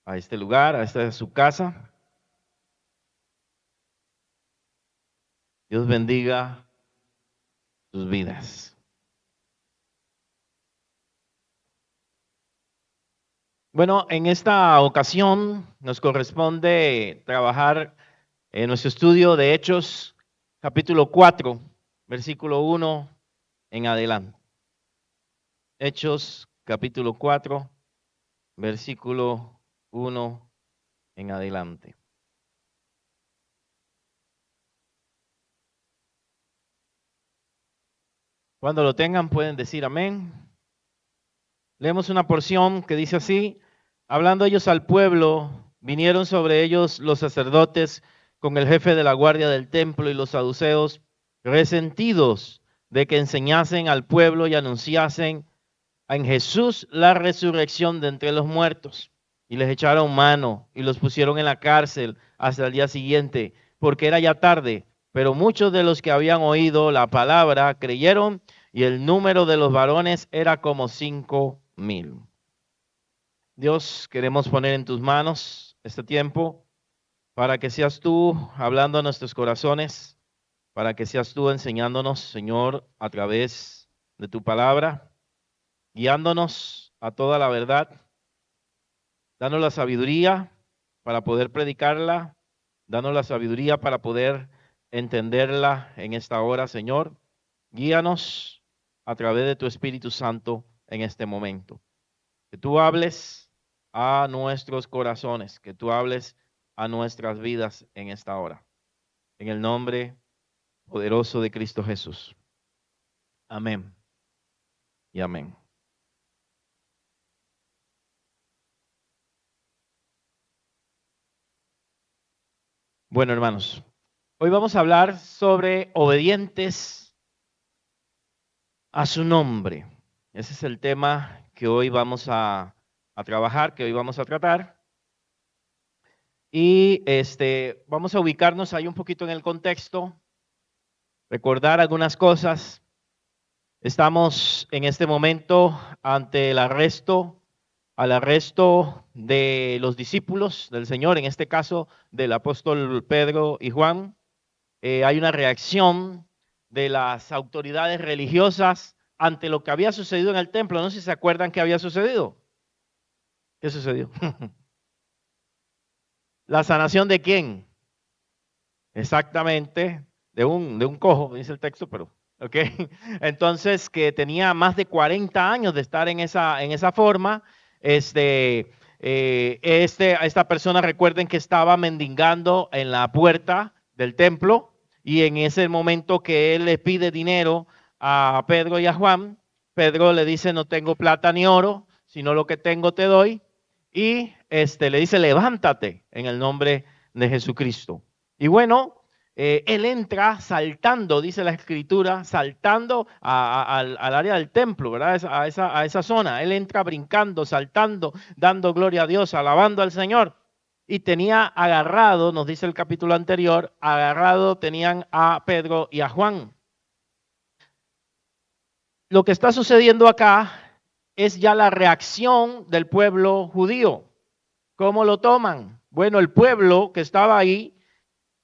a este lugar, a esta es su casa. Dios bendiga sus vidas. Bueno, en esta ocasión nos corresponde trabajar en nuestro estudio de Hechos, capítulo 4, versículo 1 en adelante. Hechos, capítulo 4, versículo 1 en adelante. Cuando lo tengan pueden decir amén. Leemos una porción que dice así: hablando ellos al pueblo, vinieron sobre ellos los sacerdotes con el jefe de la guardia del templo y los saduceos, resentidos de que enseñasen al pueblo y anunciasen en Jesús la resurrección de entre los muertos. Y les echaron mano y los pusieron en la cárcel hasta el día siguiente, porque era ya tarde. Pero muchos de los que habían oído la palabra creyeron, y el número de los varones era como 5,000. Dios, queremos poner en tus manos este tiempo para que seas tú hablando a nuestros corazones, para que seas tú enseñándonos, Señor, a través de tu palabra, guiándonos a toda la verdad. Danos la sabiduría para poder predicarla. Danos la sabiduría para poder entenderla en esta hora, Señor. Guíanos a través de tu Espíritu Santo en este momento. Que tú hables a nuestros corazones, que tú hables a nuestras vidas en esta hora. En el nombre poderoso de Cristo Jesús. Amén y amén. Bueno, hermanos, hoy vamos a hablar sobre obedientes a su nombre. Ese es el tema que hoy vamos a trabajar, que hoy vamos a tratar. Y vamos a ubicarnos ahí un poquito en el contexto, recordar algunas cosas. Estamos en este momento ante el arresto de los discípulos del Señor, en este caso del apóstol Pedro y Juan. Hay una reacción de las autoridades religiosas ante lo que había sucedido en el templo. No sé si se acuerdan qué había sucedido. ¿Qué sucedió? ¿La sanación de quién? Exactamente, de un cojo, dice el texto, pero ok. Entonces, que tenía más de 40 años de estar en esa forma. Esta persona, recuerden que estaba mendigando en la puerta del templo, y en ese momento que él le pide dinero a Pedro y a Juan, Pedro le dice: no tengo plata ni oro, sino lo que tengo te doy. Y le dice: levántate en el nombre de Jesucristo. Y bueno, él entra saltando, dice la escritura, saltando al área del templo, ¿verdad? A esa zona. Él entra brincando, saltando, dando gloria a Dios, alabando al Señor. Y tenía agarrado, nos dice el capítulo anterior, agarrado tenían a Pedro y a Juan. Lo que está sucediendo acá es ya la reacción del pueblo judío. ¿Cómo lo toman? Bueno, el pueblo que estaba ahí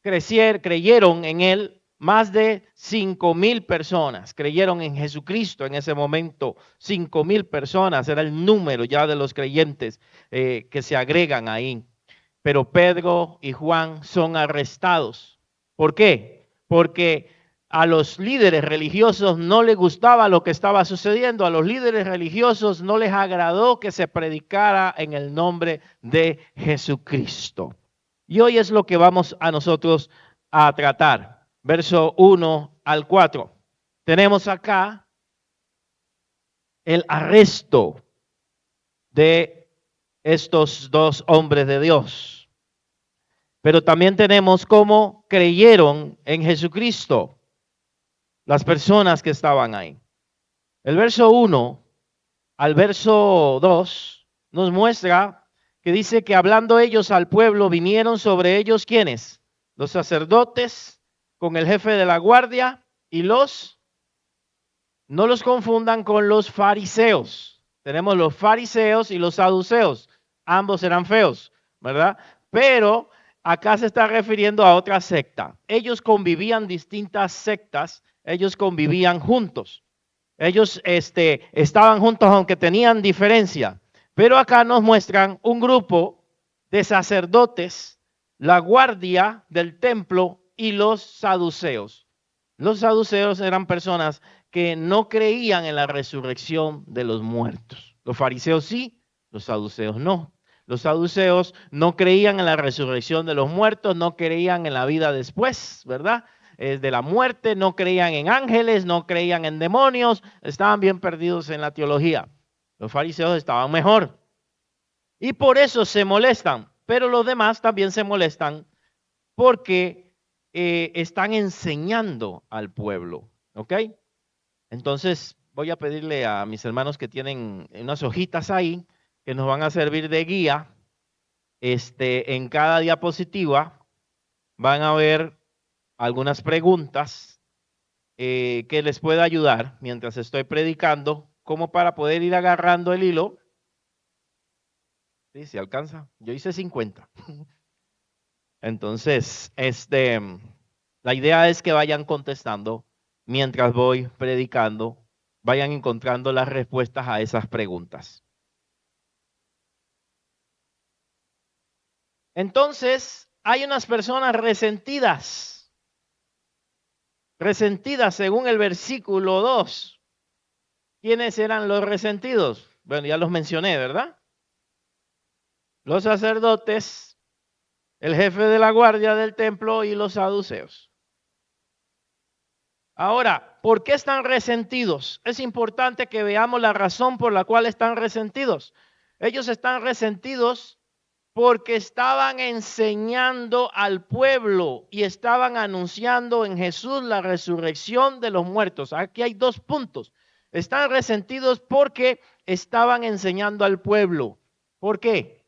creyeron en él. Más de 5,000 personas creyeron en Jesucristo en ese momento. 5,000 personas era el número ya de los creyentes que se agregan ahí. Pero Pedro y Juan son arrestados. ¿Por qué? Porque a los líderes religiosos no les gustaba lo que estaba sucediendo. A los líderes religiosos no les agradó que se predicara en el nombre de Jesucristo. Y hoy es lo que vamos a nosotros a tratar. Verso 1 al 4. Tenemos acá el arresto de estos dos hombres de Dios. Pero también tenemos cómo creyeron en Jesucristo las personas que estaban ahí. El verso 1 al verso 2 nos muestra que dice que hablando ellos al pueblo, vinieron sobre ellos, ¿quiénes? Los sacerdotes con el jefe de la guardia y no los confundan con los fariseos. Tenemos los fariseos y los saduceos. Ambos eran feos. ¿verdad? Pero acá se está refiriendo a otra secta. Ellos convivían distintas sectas, ellos convivían juntos. Ellos estaban juntos aunque tenían diferencia. Pero acá nos muestran un grupo de sacerdotes, la guardia del templo y los saduceos. Los saduceos eran personas que no creían en la resurrección de los muertos. Los fariseos sí, los saduceos no. Los saduceos no creían en la resurrección de los muertos, no creían en la vida después, ¿verdad? De la muerte, no creían en ángeles, no creían en demonios, estaban bien perdidos en la teología. Los fariseos estaban mejor. Y por eso se molestan, pero los demás también se molestan porque están enseñando al pueblo, ¿ok? Entonces voy a pedirle a mis hermanos que tienen unas hojitas ahí que nos van a servir de guía. En cada diapositiva van a ver algunas preguntas que les pueda ayudar mientras estoy predicando, como para poder ir agarrando el hilo. ¿Sí? ¿Se alcanza? Yo hice 50. Entonces, la idea es que vayan contestando mientras voy predicando, vayan encontrando las respuestas a esas preguntas. Entonces, hay unas personas resentidas según el versículo 2. ¿Quiénes eran los resentidos? Bueno, ya los mencioné, ¿verdad? Los sacerdotes, el jefe de la guardia del templo y los saduceos. Ahora, ¿por qué están resentidos? Es importante que veamos la razón por la cual están resentidos. Ellos están resentidos porque estaban enseñando al pueblo y estaban anunciando en Jesús la resurrección de los muertos. Aquí hay dos puntos. Están resentidos porque estaban enseñando al pueblo. ¿Por qué?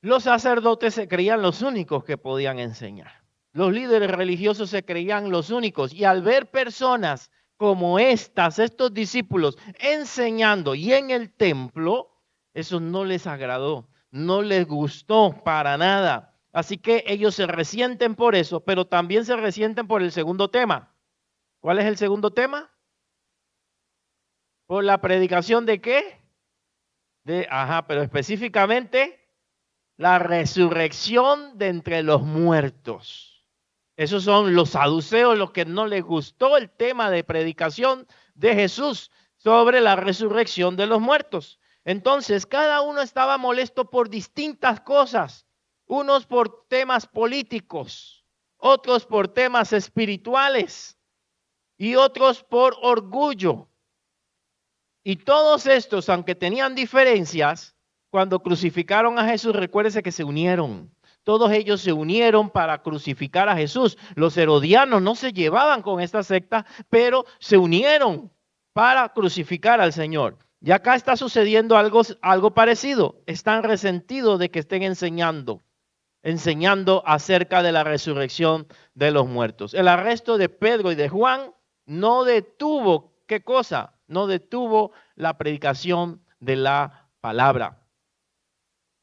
Los sacerdotes se creían los únicos que podían enseñar. Los líderes religiosos se creían los únicos. Y al ver personas como estos discípulos enseñando y en el templo, eso no les agradó, no les gustó para nada. Así que ellos se resienten por eso, pero también se resienten por el segundo tema. ¿Cuál es el segundo tema? Por la predicación de qué? Pero específicamente la resurrección de entre los muertos. Esos son los saduceos, los que no les gustó el tema de predicación de Jesús sobre la resurrección de los muertos. Entonces, cada uno estaba molesto por distintas cosas. Unos por temas políticos, otros por temas espirituales y otros por orgullo. Y todos estos, aunque tenían diferencias, cuando crucificaron a Jesús, recuérdese que se unieron. Todos ellos se unieron para crucificar a Jesús. Los herodianos no se llevaban con esta secta, pero se unieron para crucificar al Señor. Y acá está sucediendo algo parecido. Están resentidos de que estén enseñando acerca de la resurrección de los muertos. El arresto de Pedro y de Juan no detuvo, ¿qué cosa? No detuvo la predicación de la palabra.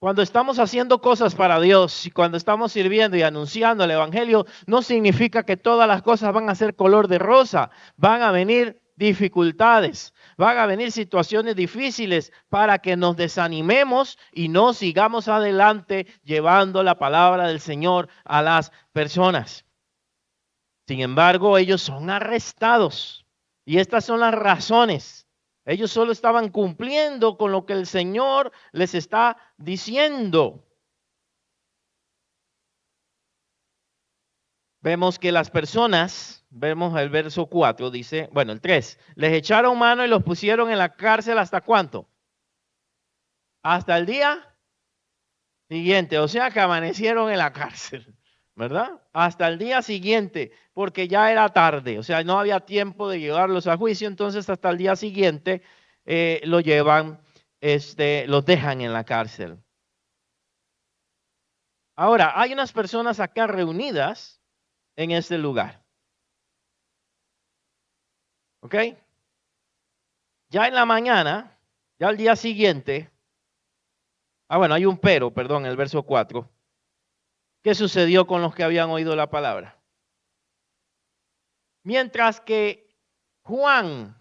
Cuando estamos haciendo cosas para Dios y cuando estamos sirviendo y anunciando el evangelio, no significa que todas las cosas van a ser color de rosa. Van a venir dificultades, van a venir situaciones difíciles para que nos desanimemos y no sigamos adelante llevando la palabra del Señor a las personas. Sin embargo, ellos son arrestados y estas son las razones. Ellos solo estaban cumpliendo con lo que el Señor les está diciendo. Vemos que las personas, vemos el verso 4, dice, bueno, el 3, les echaron mano y los pusieron en la cárcel ¿hasta cuánto? Hasta el día siguiente, o sea que amanecieron en la cárcel, ¿verdad? Hasta el día siguiente, porque ya era tarde, o sea, no había tiempo de llevarlos a juicio, entonces hasta el día siguiente lo llevan, los dejan en la cárcel. Ahora, hay unas personas acá reunidas en este lugar. ¿Ok? Ya en la mañana, ya al día siguiente, Bueno, hay un pero, perdón, en el verso 4. ¿Qué sucedió con los que habían oído la palabra? Mientras que Juan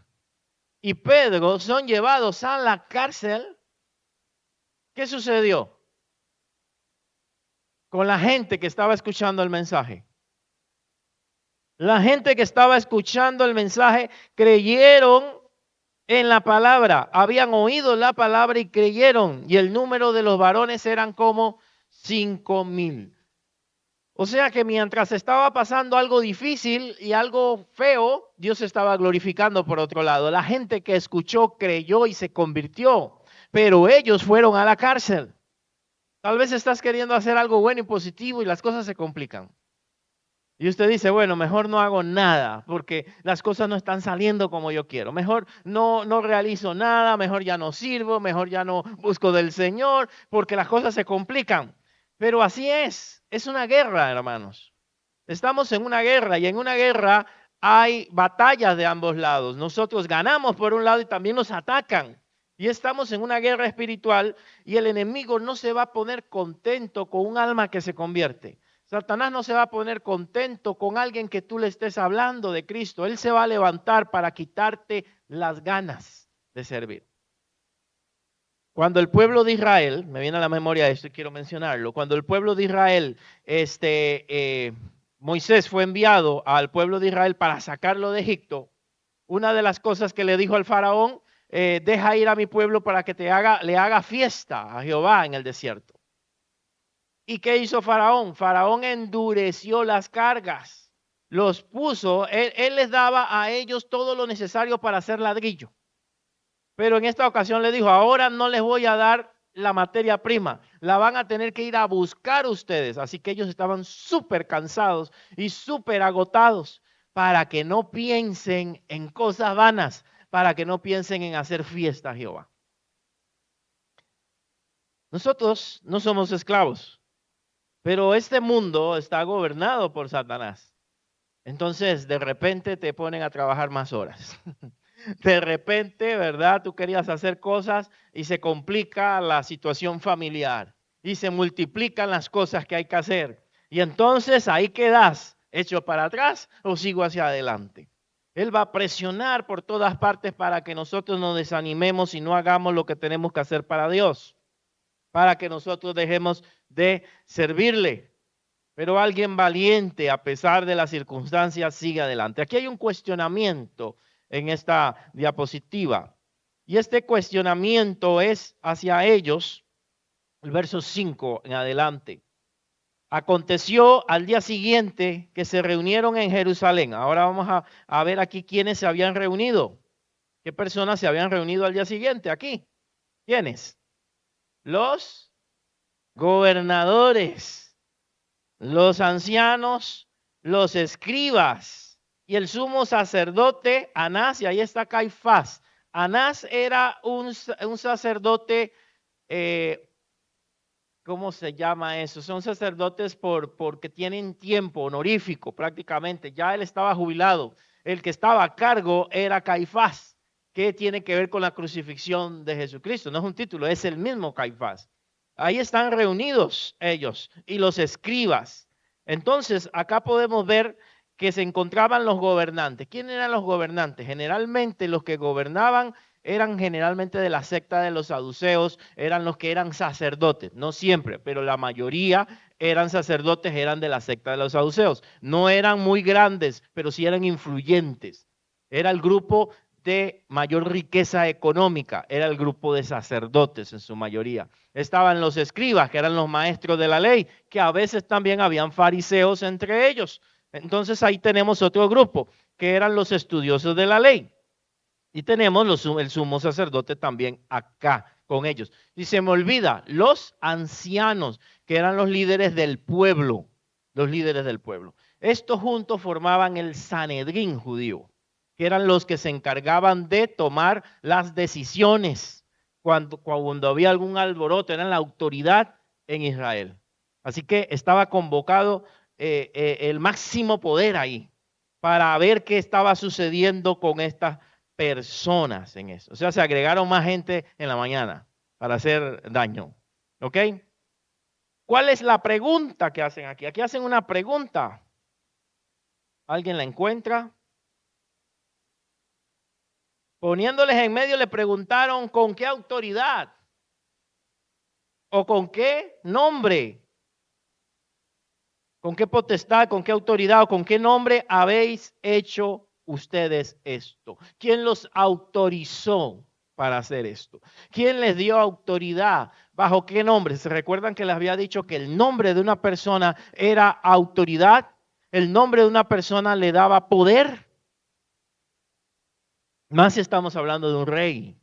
y Pedro son llevados a la cárcel, ¿qué sucedió con la gente que estaba escuchando el mensaje? La gente que estaba escuchando el mensaje creyeron en la palabra, habían oído la palabra y creyeron, y el número de los varones eran como 5,000. O sea que mientras estaba pasando algo difícil y algo feo, Dios estaba glorificando por otro lado. La gente que escuchó creyó y se convirtió, pero ellos fueron a la cárcel. Tal vez estás queriendo hacer algo bueno y positivo y las cosas se complican. Y usted dice, bueno, mejor no hago nada porque las cosas no están saliendo como yo quiero. Mejor no realizo nada, mejor ya no sirvo, mejor ya no busco del Señor porque las cosas se complican. Pero así es una guerra, hermanos. Estamos en una guerra y en una guerra hay batallas de ambos lados. Nosotros ganamos por un lado y también nos atacan. Y estamos en una guerra espiritual y el enemigo no se va a poner contento con un alma que se convierte. Satanás no se va a poner contento con alguien que tú le estés hablando de Cristo. Él se va a levantar para quitarte las ganas de servir. Cuando el pueblo de Israel, me viene a la memoria esto y quiero mencionarlo, cuando el pueblo de Israel, Moisés fue enviado al pueblo de Israel para sacarlo de Egipto, una de las cosas que le dijo al faraón, deja ir a mi pueblo para que le haga fiesta a Jehová en el desierto. ¿Y qué hizo Faraón? Faraón endureció las cargas, los puso, él les daba a ellos todo lo necesario para hacer ladrillo. Pero en esta ocasión le dijo, ahora no les voy a dar la materia prima, la van a tener que ir a buscar ustedes. Así que ellos estaban súper cansados y súper agotados para que no piensen en cosas vanas, para que no piensen en hacer fiesta a Jehová. Nosotros no somos esclavos. Pero este mundo está gobernado por Satanás. Entonces, de repente te ponen a trabajar más horas. De repente, ¿verdad? Tú querías hacer cosas y se complica la situación familiar. Y se multiplican las cosas que hay que hacer. Y entonces ahí quedas, hecho para atrás o sigo hacia adelante. Él va a presionar por todas partes para que nosotros nos desanimemos y no hagamos lo que tenemos que hacer para Dios. Para que nosotros dejemos de servirle. Pero alguien valiente, a pesar de las circunstancias, sigue adelante. Aquí hay un cuestionamiento en esta diapositiva. Y este cuestionamiento es hacia ellos, el verso 5 en adelante. Aconteció al día siguiente que se reunieron en Jerusalén. Ahora vamos a ver aquí quiénes se habían reunido. ¿Qué personas se habían reunido al día siguiente aquí? ¿Quiénes? Los gobernadores, los ancianos, los escribas y el sumo sacerdote Anás, y ahí está Caifás. Anás era un sacerdote, ¿cómo se llama eso? Son sacerdotes porque tienen tiempo honorífico prácticamente. Ya él estaba jubilado. El que estaba a cargo era Caifás. ¿Qué tiene que ver con la crucifixión de Jesucristo? No es un título, es el mismo Caifás. Ahí están reunidos ellos y los escribas. Entonces, acá podemos ver que se encontraban los gobernantes. ¿Quién eran los gobernantes? Generalmente los que gobernaban eran generalmente de la secta de los saduceos, eran los que eran sacerdotes, no siempre, pero la mayoría eran sacerdotes, eran de la secta de los saduceos. No eran muy grandes, pero sí eran influyentes. Era el grupo de mayor riqueza económica, era el grupo de sacerdotes en su mayoría. Estaban los escribas, que eran los maestros de la ley, que a veces también habían fariseos entre ellos. Entonces ahí tenemos otro grupo, que eran los estudiosos de la ley. Y tenemos el sumo sacerdote también acá con ellos. Y se me olvida, los ancianos, que eran los líderes del pueblo, los líderes del pueblo. Estos juntos formaban el Sanedrín judío, que eran los que se encargaban de tomar las decisiones cuando había algún alboroto, eran la autoridad en Israel. Así que estaba convocado el máximo poder ahí para ver qué estaba sucediendo con estas personas en eso. O sea, se agregaron más gente en la mañana para hacer daño. ¿Ok? ¿Cuál es la pregunta que hacen aquí? Aquí hacen una pregunta. ¿Alguien la encuentra? Poniéndoles en medio le preguntaron con qué autoridad o con qué nombre, con qué potestad, con qué autoridad o con qué nombre habéis hecho ustedes esto. ¿Quién los autorizó para hacer esto? ¿Quién les dio autoridad? ¿Bajo qué nombre? ¿Se recuerdan que les había dicho que el nombre de una persona era autoridad? El nombre de una persona le daba poder. Más si estamos hablando de un rey.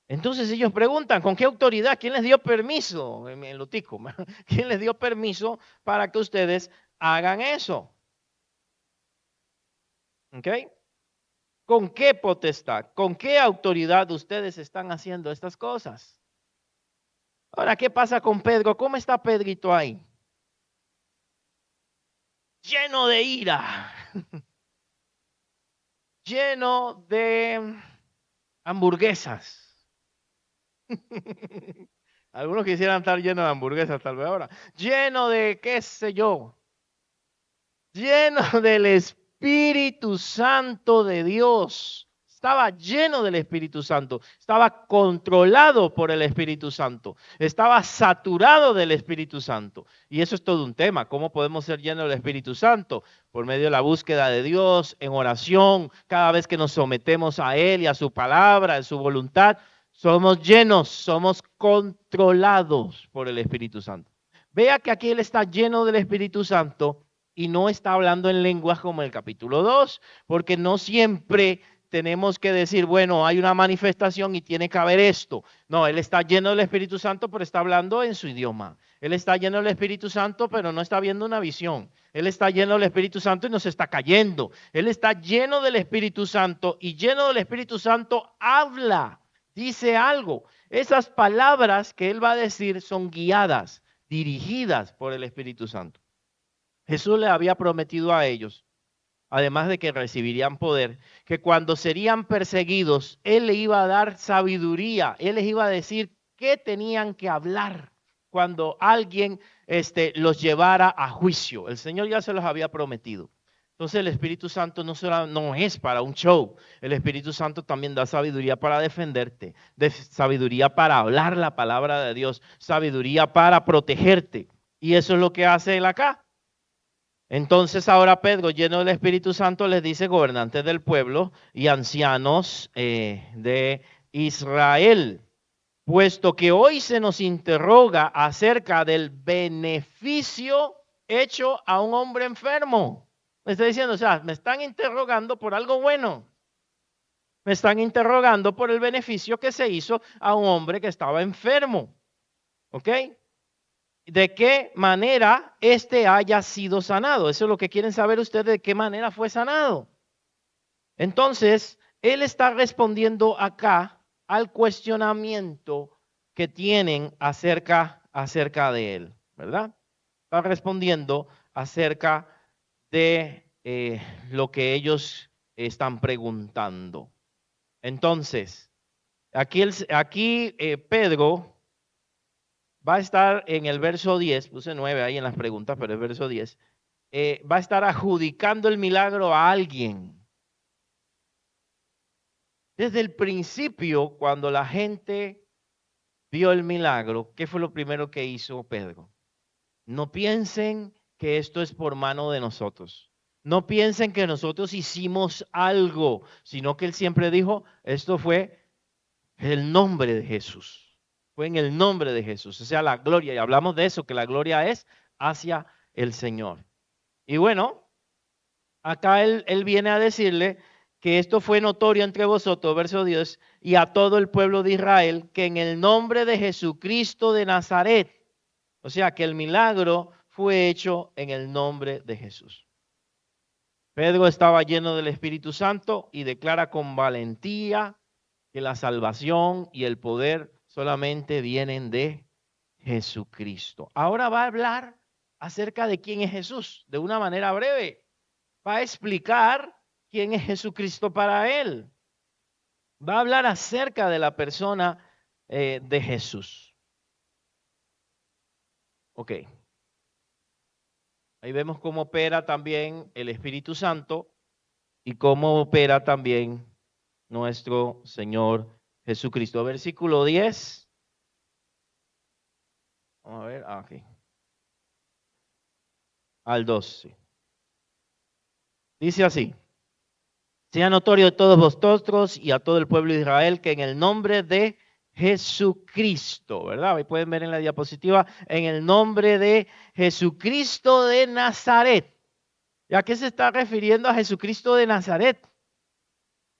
Entonces ellos preguntan, ¿con qué autoridad? ¿Quién les dio permiso? En lo tico, ¿quién les dio permiso para que ustedes hagan eso? ¿Ok? ¿Con qué potestad? ¿Con qué autoridad ustedes están haciendo estas cosas? Ahora, ¿qué pasa con Pedro? ¿Cómo está Pedrito ahí? Lleno de ira, lleno de hamburguesas. Algunos quisieran estar llenos de hamburguesas tal vez ahora. Lleno de qué sé yo. Lleno del Espíritu Santo de Dios. Estaba lleno del Espíritu Santo. Estaba controlado por el Espíritu Santo. Estaba saturado del Espíritu Santo. Y eso es todo un tema. ¿Cómo podemos ser llenos del Espíritu Santo? Por medio de la búsqueda de Dios, en oración, cada vez que nos sometemos a Él y a su palabra, a su voluntad. Somos llenos, somos controlados por el Espíritu Santo. Vea que aquí Él está lleno del Espíritu Santo y no está hablando en lenguas como el capítulo 2, porque no siempre tenemos que decir, bueno, hay una manifestación y tiene que haber esto. No, Él está lleno del Espíritu Santo, pero está hablando en su idioma. Él está lleno del Espíritu Santo, pero no está viendo una visión. Él está lleno del Espíritu Santo y no se está cayendo. Él está lleno del Espíritu Santo y lleno del Espíritu Santo habla, dice algo. Esas palabras que Él va a decir son guiadas, dirigidas por el Espíritu Santo. Jesús les había prometido a ellos, además de que recibirían poder, que cuando serían perseguidos, Él les iba a dar sabiduría, Él les iba a decir qué tenían que hablar cuando alguien los llevara a juicio. El Señor ya se los había prometido. Entonces el Espíritu Santo no es para un show. El Espíritu Santo también da sabiduría para defenderte, sabiduría para hablar la palabra de Dios, sabiduría para protegerte. Y eso es lo que hace Él acá. Entonces ahora Pedro, lleno del Espíritu Santo, les dice gobernantes del pueblo y ancianos de Israel, puesto que hoy se nos interroga acerca del beneficio hecho a un hombre enfermo. Me está diciendo, o sea, me están interrogando por algo bueno. Me están interrogando por el beneficio que se hizo a un hombre que estaba enfermo. ¿Ok? ¿De qué manera haya sido sanado? Eso es lo que quieren saber ustedes, de qué manera fue sanado. Entonces, él está respondiendo acá al cuestionamiento que tienen acerca de él, ¿verdad? Está respondiendo acerca de lo que ellos están preguntando. Entonces, aquí Pedro va a estar en el verso 10, puse 9 ahí en las preguntas, pero el verso 10, va a estar adjudicando el milagro a alguien. Desde el principio, cuando la gente vio el milagro, ¿qué fue lo primero que hizo Pedro? No piensen que esto es por mano de nosotros. No piensen que nosotros hicimos algo, sino que él siempre dijo, esto fue el nombre de Jesús. Fue en el nombre de Jesús, o sea, la gloria. Y hablamos de eso, que la gloria es hacia el Señor. Y bueno, acá él viene a decirle que esto fue notorio entre vosotros, verso 10, y a todo el pueblo de Israel, que en el nombre de Jesucristo de Nazaret, o sea, que el milagro fue hecho en el nombre de Jesús. Pedro estaba lleno del Espíritu Santo y declara con valentía que la salvación y el poder solamente vienen de Jesucristo. Ahora va a hablar acerca de quién es Jesús de una manera breve. Va a explicar quién es Jesucristo para él. Va a hablar acerca de la persona de Jesús. Ok. Ahí vemos cómo opera también el Espíritu Santo y cómo opera también nuestro Señor Jesucristo. Versículo 10. Vamos a ver, aquí. Al 12. Dice así. Sea notorio a todos vosotros y a todo el pueblo de Israel que en el nombre de Jesucristo, ¿verdad? Ahí pueden ver en la diapositiva, en el nombre de Jesucristo de Nazaret. ¿Y a qué se está refiriendo a Jesucristo de Nazaret?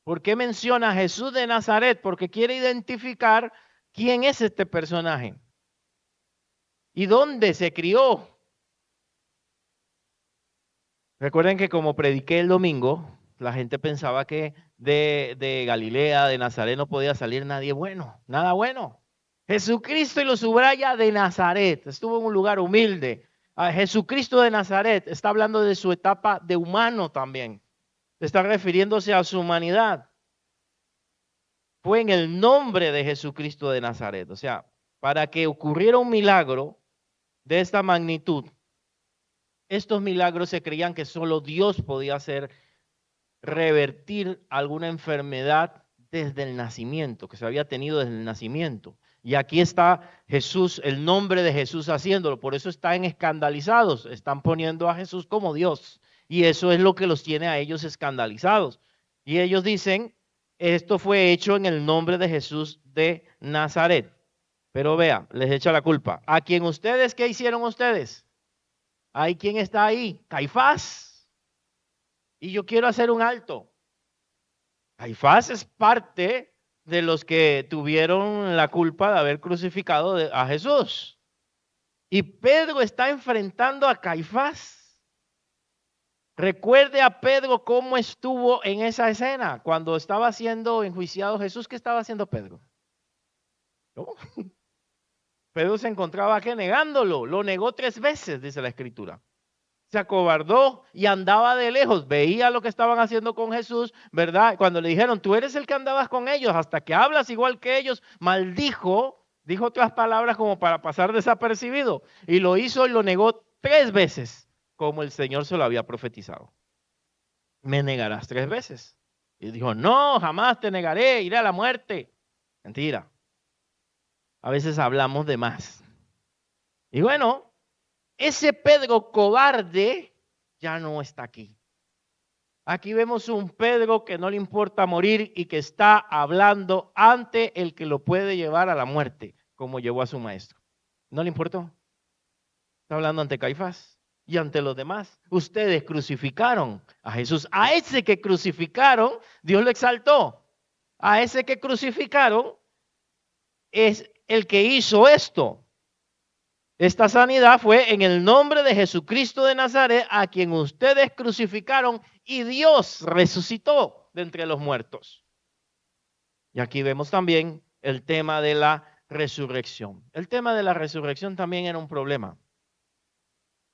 ¿Por qué menciona a Jesús de Nazaret? Porque quiere identificar quién es este personaje y dónde se crió. Recuerden que como prediqué el domingo, la gente pensaba que de Galilea, de Nazaret, no podía salir nadie bueno, nada bueno. Jesucristo, y lo subraya, de Nazaret, estuvo en un lugar humilde. Jesucristo de Nazaret está hablando de su etapa de humano también. Está refiriéndose a su humanidad. Fue en el nombre de Jesucristo de Nazaret. O sea, para que ocurriera un milagro de esta magnitud, estos milagros se creían que solo Dios podía hacer, revertir alguna enfermedad desde el nacimiento, que se había tenido desde el nacimiento. Y aquí está Jesús, el nombre de Jesús haciéndolo. Por eso están escandalizados, están poniendo a Jesús como Dios. Y eso es lo que los tiene a ellos escandalizados. Y ellos dicen, esto fue hecho en el nombre de Jesús de Nazaret. Pero vea, les echa la culpa. ¿A quién ustedes qué hicieron ustedes? ¿Hay quién está ahí? Caifás. Y yo quiero hacer un alto. Caifás es parte de los que tuvieron la culpa de haber crucificado a Jesús. Y Pedro está enfrentando a Caifás. Recuerde a Pedro cómo estuvo en esa escena cuando estaba siendo enjuiciado Jesús. ¿Qué estaba haciendo Pedro? ¿No? Pedro se encontraba aquí negándolo. Lo negó 3 veces, dice la Escritura. Se acobardó y andaba de lejos, veía lo que estaban haciendo con Jesús, ¿verdad? Cuando le dijeron, tú eres el que andabas con ellos, hasta que hablas igual que ellos, maldijo, dijo otras palabras como para pasar desapercibido, y lo hizo y lo negó 3 veces, como el Señor se lo había profetizado. Me negarás 3 veces. Y dijo, no, jamás te negaré, iré a la muerte. Mentira. A veces hablamos de más. Y bueno, ese Pedro cobarde ya no está aquí. Aquí vemos un Pedro que no le importa morir y que está hablando ante el que lo puede llevar a la muerte, como llevó a su maestro. ¿No le importó? Está hablando ante Caifás y ante los demás. Ustedes crucificaron a Jesús. A ese que crucificaron, Dios lo exaltó. A ese que crucificaron es el que hizo esto. Esta sanidad fue en el nombre de Jesucristo de Nazaret, a quien ustedes crucificaron y Dios resucitó de entre los muertos. Y aquí vemos también el tema de la resurrección. El tema de la resurrección también era un problema,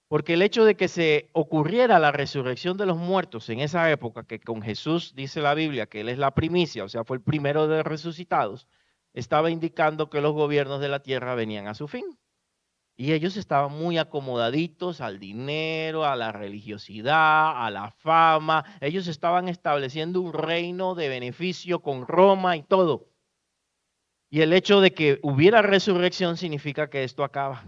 porque el hecho de que se ocurriera la resurrección de los muertos en esa época, que con Jesús dice la Biblia que Él es la primicia, o sea, fue el primero de los resucitados, estaba indicando que los gobiernos de la tierra venían a su fin. Y ellos estaban muy acomodaditos al dinero, a la religiosidad, a la fama. Ellos estaban estableciendo un reino de beneficio con Roma y todo. Y el hecho de que hubiera resurrección significa que esto acaba,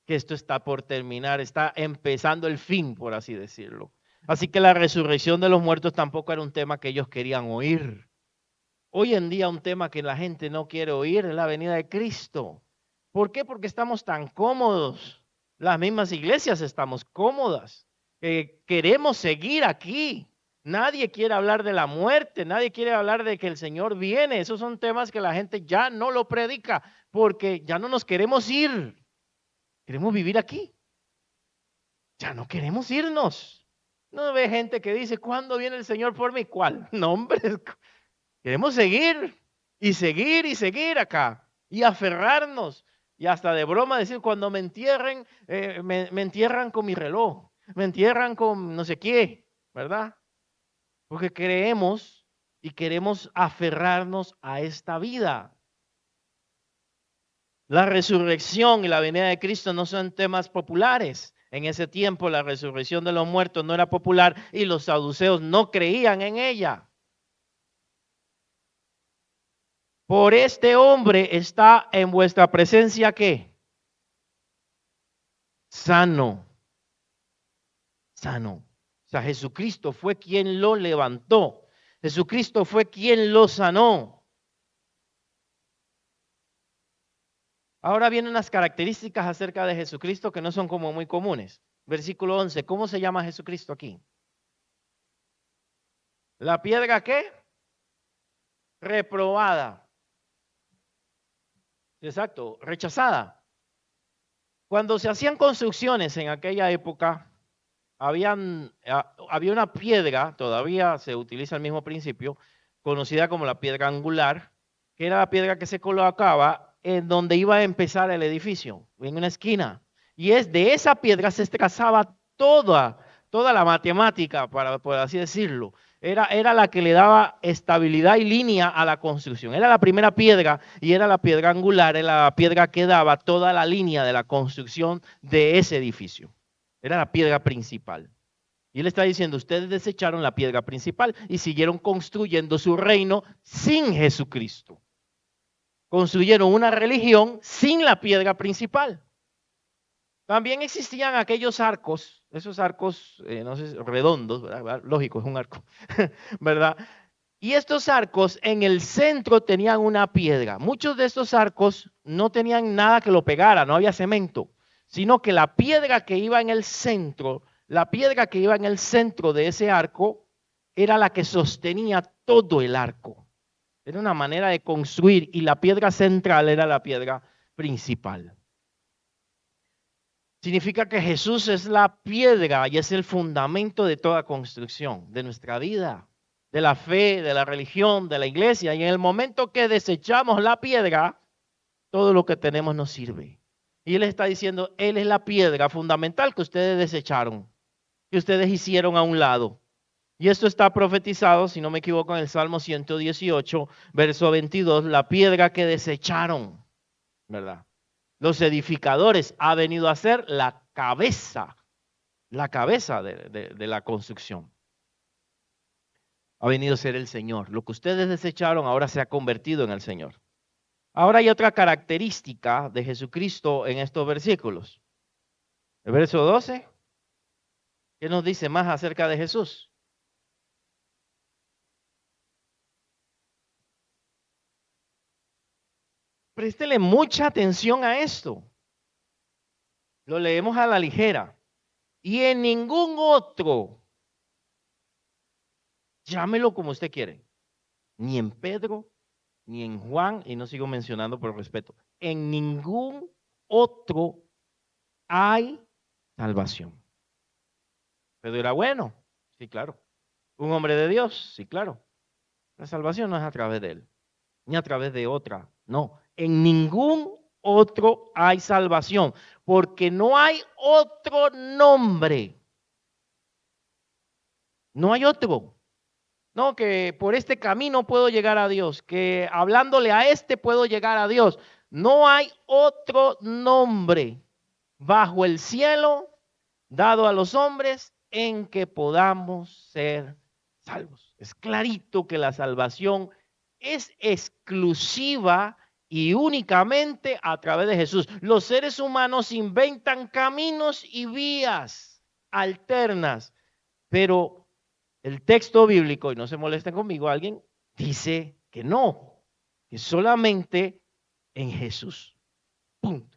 que esto está por terminar, está empezando el fin, por así decirlo. Así que la resurrección de los muertos tampoco era un tema que ellos querían oír. Hoy en día un tema que la gente no quiere oír es la venida de Cristo. ¿Por qué? Porque estamos tan cómodos. Las mismas iglesias estamos cómodas. Queremos seguir aquí. Nadie quiere hablar de la muerte, nadie quiere hablar de que el Señor viene. Esos son temas que la gente ya no lo predica porque ya no nos queremos ir. Queremos vivir aquí. Ya no queremos irnos. No ve gente que dice, ¿cuándo viene el Señor por mí? ¿Cuál? No, hombre, queremos seguir y seguir y seguir acá y aferrarnos. Y hasta de broma decir, cuando me entierren, me entierran con mi reloj, me entierran con no sé qué, ¿verdad? Porque creemos y queremos aferrarnos a esta vida. La resurrección y la venida de Cristo no son temas populares. En ese tiempo la resurrección de los muertos no era popular y los saduceos no creían en ella. Por este hombre está en vuestra presencia, ¿qué? Sano. Sano. O sea, Jesucristo fue quien lo levantó. Jesucristo fue quien lo sanó. Ahora vienen unas características acerca de Jesucristo que no son como muy comunes. Versículo 11, ¿cómo se llama Jesucristo aquí? ¿La piedra qué? Reprobada. Exacto, rechazada. Cuando se hacían construcciones en aquella época, había una piedra, todavía se utiliza el mismo principio, conocida como la piedra angular, que era la piedra que se colocaba en donde iba a empezar el edificio, en una esquina. Y es de esa piedra se trazaba toda la matemática, por así decirlo. Era la que le daba estabilidad y línea a la construcción. Era la primera piedra y era la piedra angular, era la piedra que daba toda la línea de la construcción de ese edificio. Era la piedra principal. Y él está diciendo, ustedes desecharon la piedra principal y siguieron construyendo su reino sin Jesucristo. Construyeron una religión sin la piedra principal. También existían aquellos arcos, esos arcos, no sé, redondos, ¿verdad? Lógico, es un arco, ¿verdad? Y estos arcos en el centro tenían una piedra. Muchos de estos arcos no tenían nada que lo pegara, no había cemento, sino que la piedra que iba en el centro, la piedra que iba en el centro de ese arco era la que sostenía todo el arco. Era una manera de construir y la piedra central era la piedra principal. Significa que Jesús es la piedra y es el fundamento de toda construcción, de nuestra vida, de la fe, de la religión, de la iglesia. Y en el momento que desechamos la piedra, todo lo que tenemos nos sirve. Y Él está diciendo, Él es la piedra fundamental que ustedes desecharon, que ustedes hicieron a un lado. Y esto está profetizado, si no me equivoco, en el Salmo 118, verso 22, la piedra que desecharon, ¿verdad? Los edificadores ha venido a ser la cabeza de la construcción. Ha venido a ser el Señor. Lo que ustedes desecharon ahora se ha convertido en el Señor. Ahora hay otra característica de Jesucristo en estos versículos. El verso 12, ¿qué nos dice más acerca de Jesús? Préstele mucha atención a esto. Lo leemos a la ligera. Y en ningún otro, llámelo como usted quiere, ni en Pedro, ni en Juan, y no sigo mencionando por respeto, en ningún otro hay salvación. Pedro era bueno, sí, claro. Un hombre de Dios, sí, claro. La salvación no es a través de él, ni a través de otra, no. En ningún otro hay salvación, porque no hay otro nombre. No hay otro. No, que por este camino puedo llegar a Dios, que hablándole a este puedo llegar a Dios. No hay otro nombre bajo el cielo dado a los hombres en que podamos ser salvos. Es clarito que la salvación es exclusiva y únicamente a través de Jesús. Los seres humanos inventan caminos y vías alternas, pero el texto bíblico, y no se molesten conmigo, alguien dice que no, que solamente en Jesús. Punto.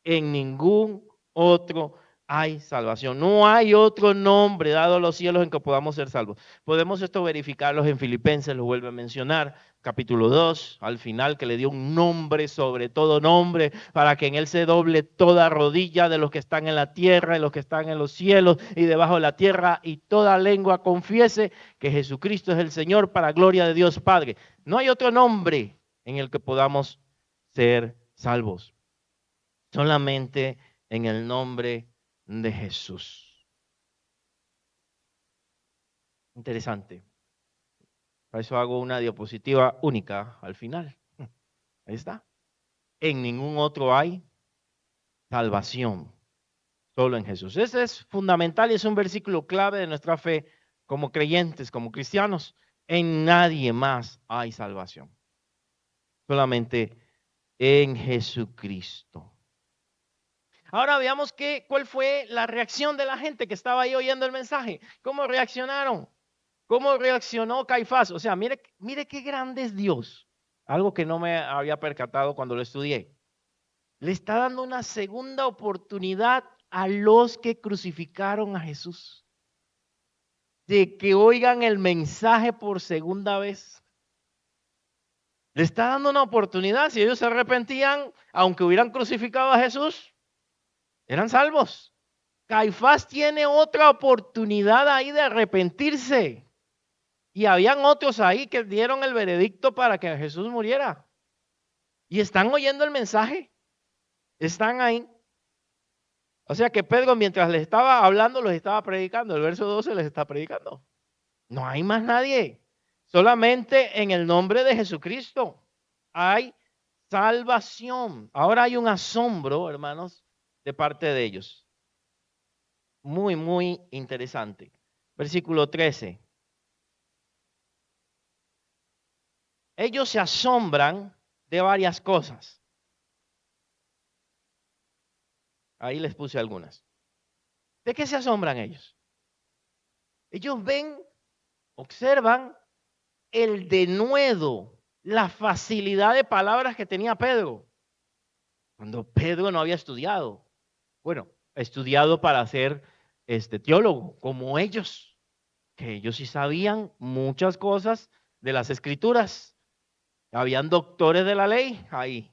En ningún otro hay salvación. No hay otro nombre dado a los cielos en que podamos ser salvos. Podemos esto verificarlos en Filipenses, lo vuelve a mencionar, capítulo 2, al final, que le dio un nombre sobre todo nombre, para que en él se doble toda rodilla de los que están en la tierra, de los que están en los cielos y debajo de la tierra, y toda lengua confiese que Jesucristo es el Señor para gloria de Dios Padre. No hay otro nombre en el que podamos ser salvos. Solamente en el nombre de Jesús. Interesante. Para eso hago una diapositiva única al final. Ahí está. En ningún otro hay salvación, solo en Jesús. Ese es fundamental y es un versículo clave de nuestra fe como creyentes, como cristianos. En nadie más hay salvación, solamente en Jesucristo. Ahora veamos cuál fue la reacción de la gente que estaba ahí oyendo el mensaje. ¿Cómo reaccionaron? ¿Cómo reaccionó Caifás? O sea, mire qué grande es Dios. Algo que no me había percatado cuando lo estudié. Le está dando una segunda oportunidad a los que crucificaron a Jesús, de que oigan el mensaje por segunda vez. Le está dando una oportunidad. Si ellos se arrepentían, aunque hubieran crucificado a Jesús, eran salvos. Caifás tiene otra oportunidad ahí de arrepentirse. Y habían otros ahí que dieron el veredicto para que Jesús muriera. Y están oyendo el mensaje. Están ahí. O sea que Pedro, mientras les estaba hablando, los estaba predicando. El verso 12 les está predicando. No hay más nadie. Solamente en el nombre de Jesucristo hay salvación. Ahora hay un asombro, hermanos, de parte de ellos. Muy, muy interesante. Versículo 13. Ellos se asombran de varias cosas. Ahí les puse algunas. ¿De qué se asombran ellos? Ellos ven, observan el denuedo, la facilidad de palabras que tenía Pedro. Cuando Pedro no había estudiado. Bueno, estudiado para ser teólogo, como ellos. Que ellos sí sabían muchas cosas de las escrituras. Habían doctores de la ley ahí.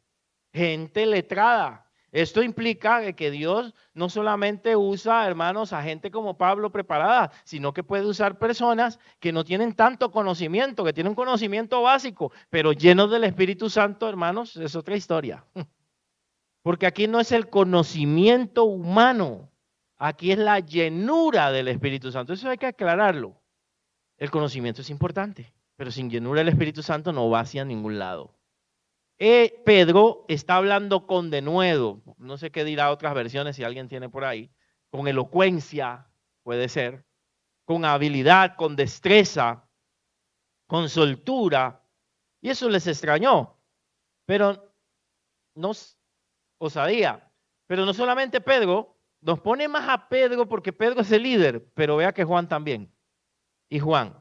Gente letrada. Esto implica que Dios no solamente usa, hermanos, a gente como Pablo preparada, sino que puede usar personas que no tienen tanto conocimiento, que tienen un conocimiento básico, pero llenos del Espíritu Santo, hermanos, es otra historia. Porque aquí no es el conocimiento humano, aquí es la llenura del Espíritu Santo. Eso hay que aclararlo. El conocimiento es importante, pero sin llenura del Espíritu Santo no va hacia ningún lado. Pedro está hablando con denuedo, no sé qué dirá otras versiones si alguien tiene por ahí, con elocuencia, puede ser, con habilidad, con destreza, con soltura, y eso les extrañó, pero no osadía. Pero no solamente Pedro, nos pone más a Pedro porque Pedro es el líder, pero vea que Juan también, y Juan.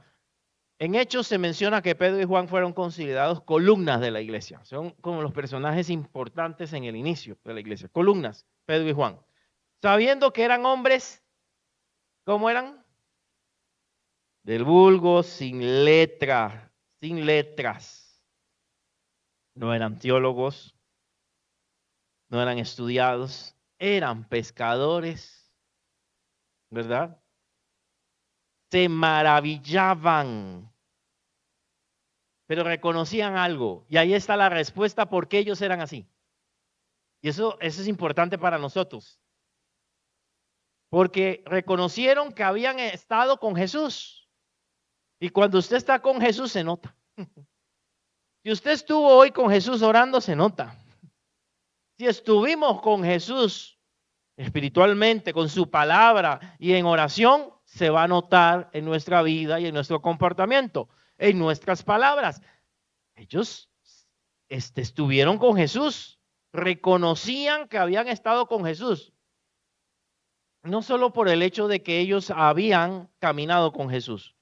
En Hechos se menciona que Pedro y Juan fueron considerados columnas de la iglesia. Son como los personajes importantes en el inicio de la iglesia. Columnas, Pedro y Juan. Sabiendo que eran hombres, ¿cómo eran? Del vulgo, sin letra, sin letras. No eran teólogos, no eran estudiados, eran pescadores, ¿verdad? Se maravillaban, pero reconocían algo. Y ahí está la respuesta por qué ellos eran así. Y eso es importante para nosotros. Porque reconocieron que habían estado con Jesús. Y cuando usted está con Jesús se nota. Si usted estuvo hoy con Jesús orando, se nota. Si estuvimos con Jesús espiritualmente, con su palabra y en oración, se va a notar en nuestra vida y en nuestro comportamiento, en nuestras palabras. Ellos estuvieron con Jesús, reconocían que habían estado con Jesús. No solo por el hecho de que ellos habían caminado con Jesús,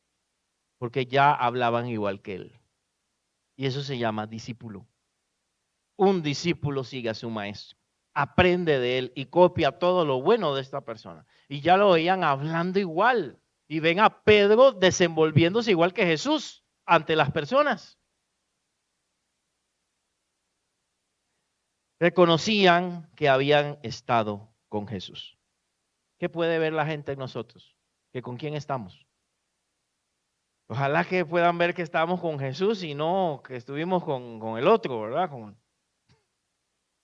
porque ya hablaban igual que él. Y eso se llama discípulo. Un discípulo sigue a su maestro, aprende de él y copia todo lo bueno de esta persona. Y ya lo veían hablando igual. Y ven a Pedro desenvolviéndose igual que Jesús ante las personas. Reconocían que habían estado con Jesús. ¿Qué puede ver la gente en nosotros? ¿Que con quién estamos? Ojalá que puedan ver que estamos con Jesús y no que estuvimos con el otro, ¿verdad?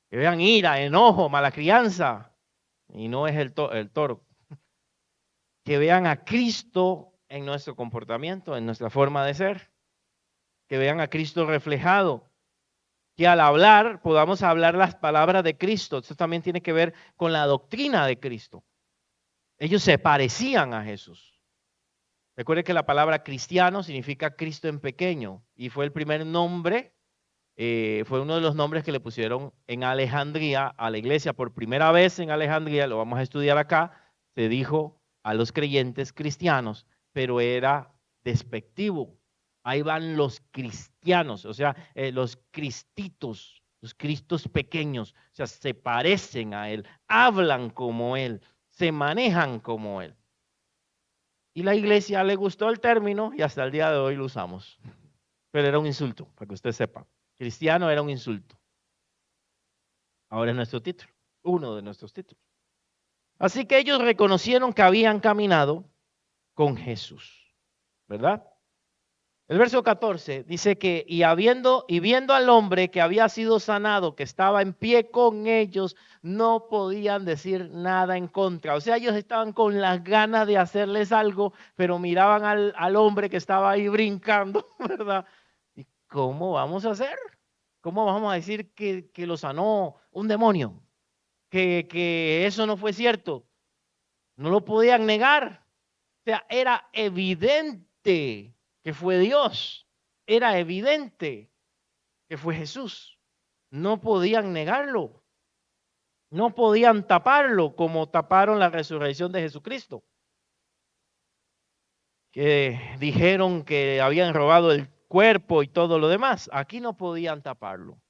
Que vean ira, enojo, mala crianza, y no es el toro. Que vean a Cristo en nuestro comportamiento, en nuestra forma de ser. Que vean a Cristo reflejado. que al hablar podamos hablar las palabras de Cristo. Esto también tiene que ver con la doctrina de Cristo. Ellos se parecían a Jesús. Recuerde que la palabra cristiano significa Cristo en pequeño y fue el primer nombre, fue uno de los nombres que le pusieron en Alejandría a la iglesia. Por primera vez en Alejandría, lo vamos a estudiar acá, se dijo a los creyentes cristianos, pero era despectivo. Ahí van los cristianos, o sea, los cristitos, los cristos pequeños, o sea, se parecen a él, hablan como él, se manejan como él. Y la iglesia le gustó el término y hasta el día de hoy lo usamos. Pero era un insulto, para que usted sepa. Cristiano era un insulto. Ahora es nuestro título, uno de nuestros títulos. Así que ellos reconocieron que habían caminado con Jesús, ¿verdad? El verso 14 dice que y viendo al hombre que había sido sanado, que estaba en pie con ellos, no podían decir nada en contra. O sea, ellos estaban con las ganas de hacerles algo, pero miraban al hombre que estaba ahí brincando, ¿verdad? ¿Y cómo vamos a hacer? ¿Cómo vamos a decir que lo sanó un demonio? Que eso no fue cierto. No lo podían negar. O sea, era evidente que fue Dios. Era evidente que fue Jesús. No podían negarlo. No podían taparlo como taparon la resurrección de Jesucristo. Que dijeron que habían robado el cuerpo y todo lo demás. Aquí no podían taparlo.